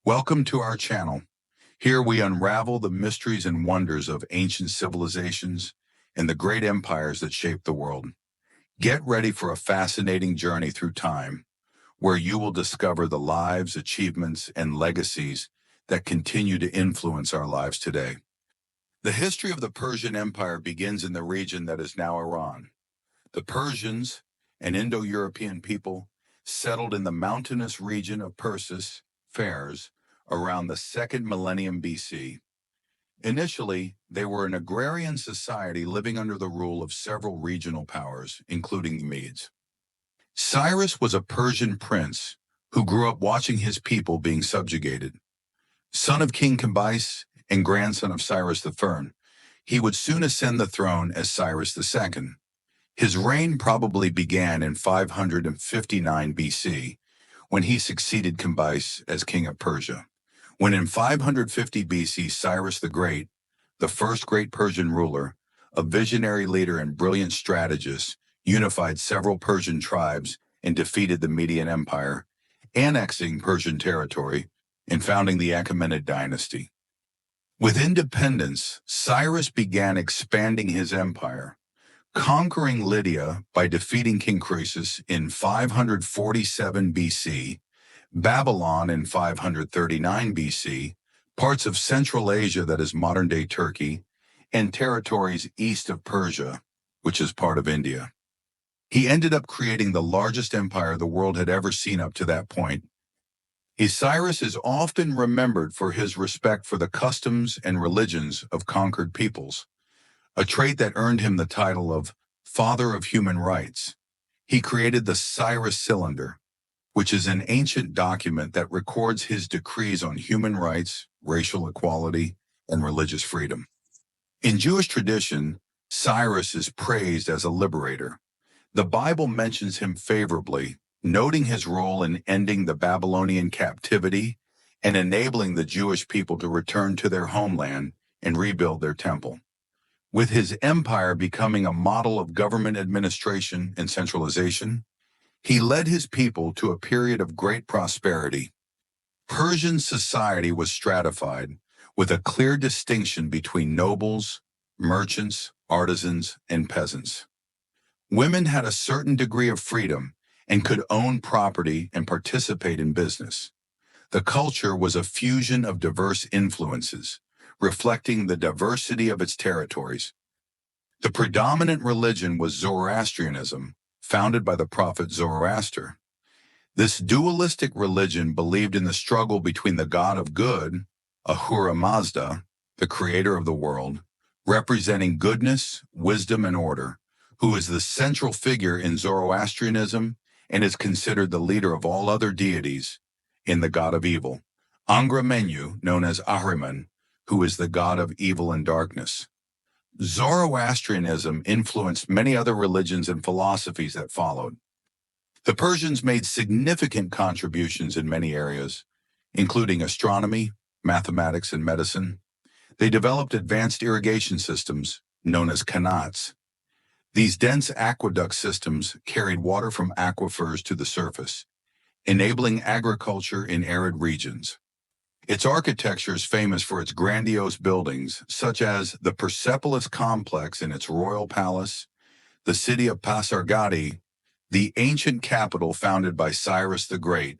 Welcome to our channel. Here we unravel the mysteries and wonders of ancient civilizations and the great empires that shaped the world. Get ready for a fascinating journey through time, where you will discover the lives, achievements, and legacies that continue to influence our lives today. The history of the Persian Empire begins in the region that is now Iran. The Persians, an Indo-European people, settled in the mountainous region of Persis, Fars, around the second millennium BC. Initially, they were an agrarian society living under the rule of several regional powers, including the Medes. Cyrus was a Persian prince who grew up watching his people being subjugated. Son of King Cambyses and grandson of Cyrus the First, he would soon ascend the throne as Cyrus II. His reign probably began in 559 BC, when he succeeded Cambyses as king of Persia. When in 550 BC, Cyrus the Great, the first great Persian ruler, a visionary leader and brilliant strategist, unified several Persian tribes and defeated the Median Empire, annexing Persian territory and founding the Achaemenid dynasty. With independence, Cyrus began expanding his empire, conquering Lydia by defeating King Croesus in 547 BC, Babylon in 539 BC, parts of Central Asia that is modern-day Turkey, and territories east of Persia, which is part of India. He ended up creating the largest empire the world had ever seen up to that point. Cyrus is often remembered for his respect for the customs and religions of conquered peoples, a trait that earned him the title of Father of Human Rights. He created the Cyrus Cylinder, which is an ancient document that records his decrees on human rights, racial equality, and religious freedom. In Jewish tradition, Cyrus is praised as a liberator. The Bible mentions him favorably, noting his role in ending the Babylonian captivity and enabling the Jewish people to return to their homeland and rebuild their temple. With his empire becoming a model of government administration and centralization, he led his people to a period of great prosperity. Persian society was stratified, with a clear distinction between nobles, merchants, artisans, and peasants. Women had a certain degree of freedom and could own property and participate in business. The culture was a fusion of diverse influences, reflecting the diversity of its territories. The predominant religion was Zoroastrianism, founded by the prophet Zoroaster. This dualistic religion believed in the struggle between the god of good, Ahura Mazda, the creator of the world, representing goodness, wisdom, and order, who is the central figure in Zoroastrianism and is considered the leader of all other deities, in the god of evil, Angra Mainyu, known as Ahriman, who is the god of evil and darkness. Zoroastrianism influenced many other religions and philosophies that followed. The Persians made significant contributions in many areas, including astronomy, mathematics, and medicine. They developed advanced irrigation systems, known as qanats. These dense aqueduct systems carried water from aquifers to the surface, enabling agriculture in arid regions. Its architecture is famous for its grandiose buildings, such as the Persepolis complex in its royal palace, the city of Pasargadae, the ancient capital founded by Cyrus the Great,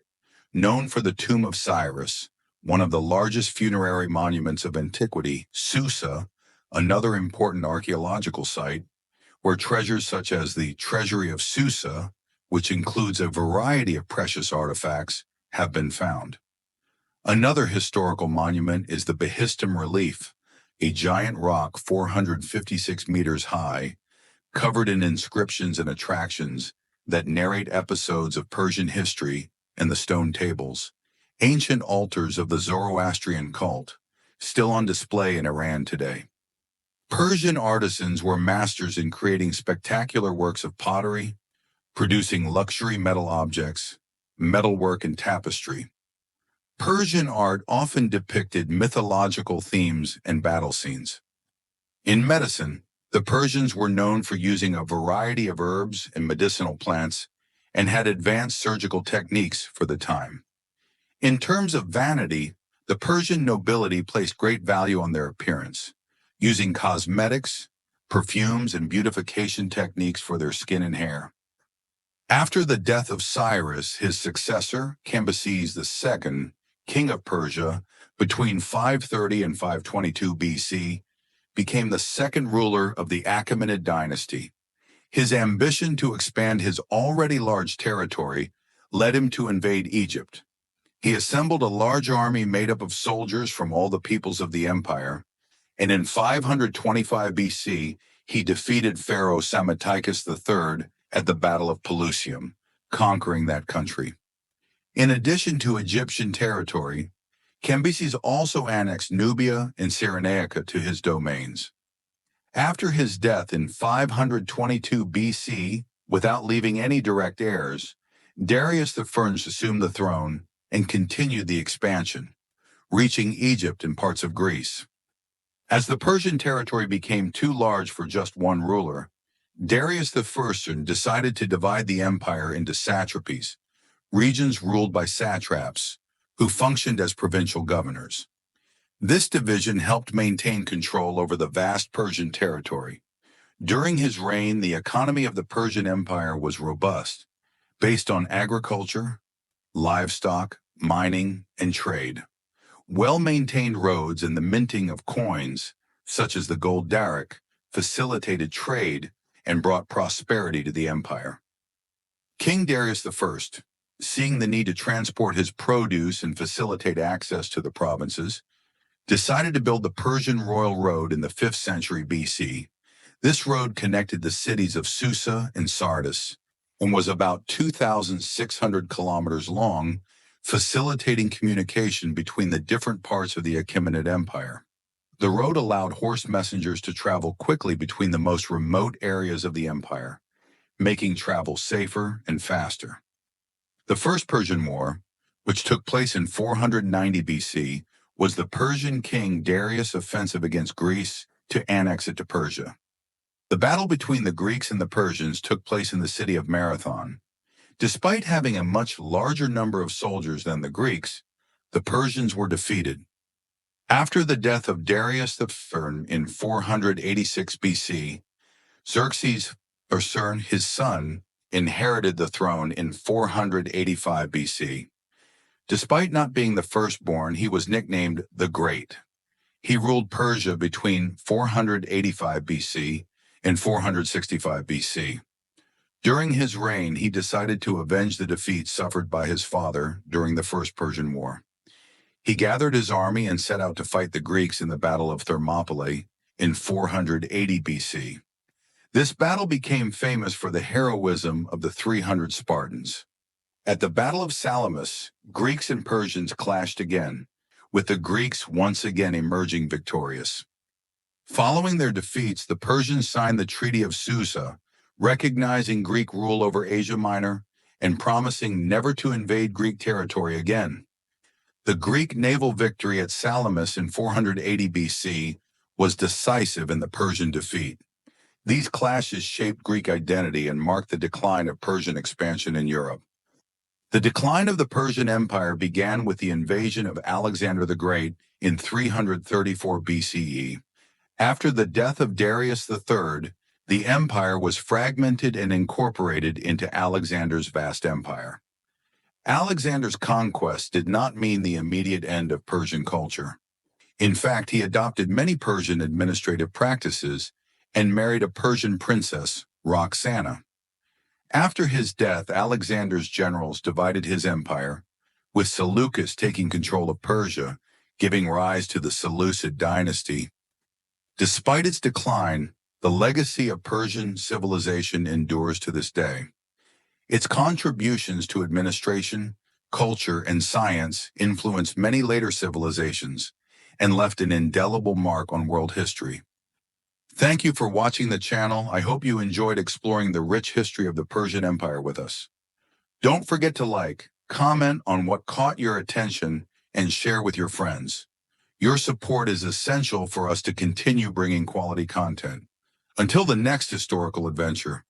known for the Tomb of Cyrus, one of the largest funerary monuments of antiquity, Susa, another important archaeological site, where treasures such as the Treasury of Susa, which includes a variety of precious artifacts, have been found. Another historical monument is the Behistun relief, a giant rock 456 meters high, covered in inscriptions and attractions that narrate episodes of Persian history and the stone tables, ancient altars of the Zoroastrian cult, still on display in Iran today. Persian artisans were masters in creating spectacular works of pottery, producing luxury metal objects, metalwork, and tapestry. Persian art often depicted mythological themes and battle scenes. In medicine, the Persians were known for using a variety of herbs and medicinal plants and had advanced surgical techniques for the time. In terms of vanity, the Persian nobility placed great value on their appearance, using cosmetics, perfumes, and beautification techniques for their skin and hair. After the death of Cyrus, his successor, Cambyses II, king of Persia, between 530 and 522 BC, became the second ruler of the Achaemenid dynasty. His ambition to expand his already large territory led him to invade Egypt. He assembled a large army made up of soldiers from all the peoples of the empire, and in 525 BC, he defeated Pharaoh Psammetichus III at the Battle of Pelusium, conquering that country. In addition to Egyptian territory, Cambyses also annexed Nubia and Cyrenaica to his domains. After his death in 522 BC, without leaving any direct heirs, Darius I assumed the throne and continued the expansion, reaching Egypt and parts of Greece. As the Persian territory became too large for just one ruler, Darius I decided to divide the empire into satrapies, regions ruled by satraps, who functioned as provincial governors. This division helped maintain control over the vast Persian territory. During his reign, the economy of the Persian Empire was robust, based on agriculture, livestock, mining, and trade. Well-maintained roads and the minting of coins, such as the gold daric, facilitated trade and brought prosperity to the empire. King Darius I, seeing the need to transport his produce and facilitate access to the provinces, decided to build the Persian Royal Road in the 5th century BC. This road connected the cities of Susa and Sardis and was about 2,600 kilometers long, facilitating communication between the different parts of the Achaemenid Empire. The road allowed horse messengers to travel quickly between the most remote areas of the empire, making travel safer and faster. The First Persian War, which took place in 490 BC, was the Persian king Darius' offensive against Greece to annex it to Persia. The battle between the Greeks and the Persians took place in the city of Marathon. Despite having a much larger number of soldiers than the Greeks, the Persians were defeated. After the death of Darius I in 486 BC, Xerxes, his son, inherited the throne in 485 BC. Despite not being the firstborn, he was nicknamed the Great. He ruled Persia between 485 BC and 465 BC. During his reign, he decided to avenge the defeat suffered by his father during the First Persian War. He gathered his army and set out to fight the Greeks in the Battle of Thermopylae in 480 BC. This battle became famous for the heroism of the 300 Spartans. At the Battle of Salamis, Greeks and Persians clashed again, with the Greeks once again emerging victorious. Following their defeats, the Persians signed the Treaty of Susa, recognizing Greek rule over Asia Minor and promising never to invade Greek territory again. The Greek naval victory at Salamis in 480 BC was decisive in the Persian defeat. These clashes shaped Greek identity and marked the decline of Persian expansion in Europe. The decline of the Persian Empire began with the invasion of Alexander the Great in 334 BCE. After the death of Darius III, the empire was fragmented and incorporated into Alexander's vast empire. Alexander's conquest did not mean the immediate end of Persian culture. In fact, he adopted many Persian administrative practices and married a Persian princess, Roxana. After his death, Alexander's generals divided his empire, with Seleucus taking control of Persia, giving rise to the Seleucid dynasty. Despite its decline, the legacy of Persian civilization endures to this day. Its contributions to administration, culture, and science influenced many later civilizations and left an indelible mark on world history. Thank you for watching the channel. I hope you enjoyed exploring the rich history of the Persian Empire with us. Don't forget to like, comment on what caught your attention, and share with your friends. Your support is essential for us to continue bringing quality content. Until the next historical adventure,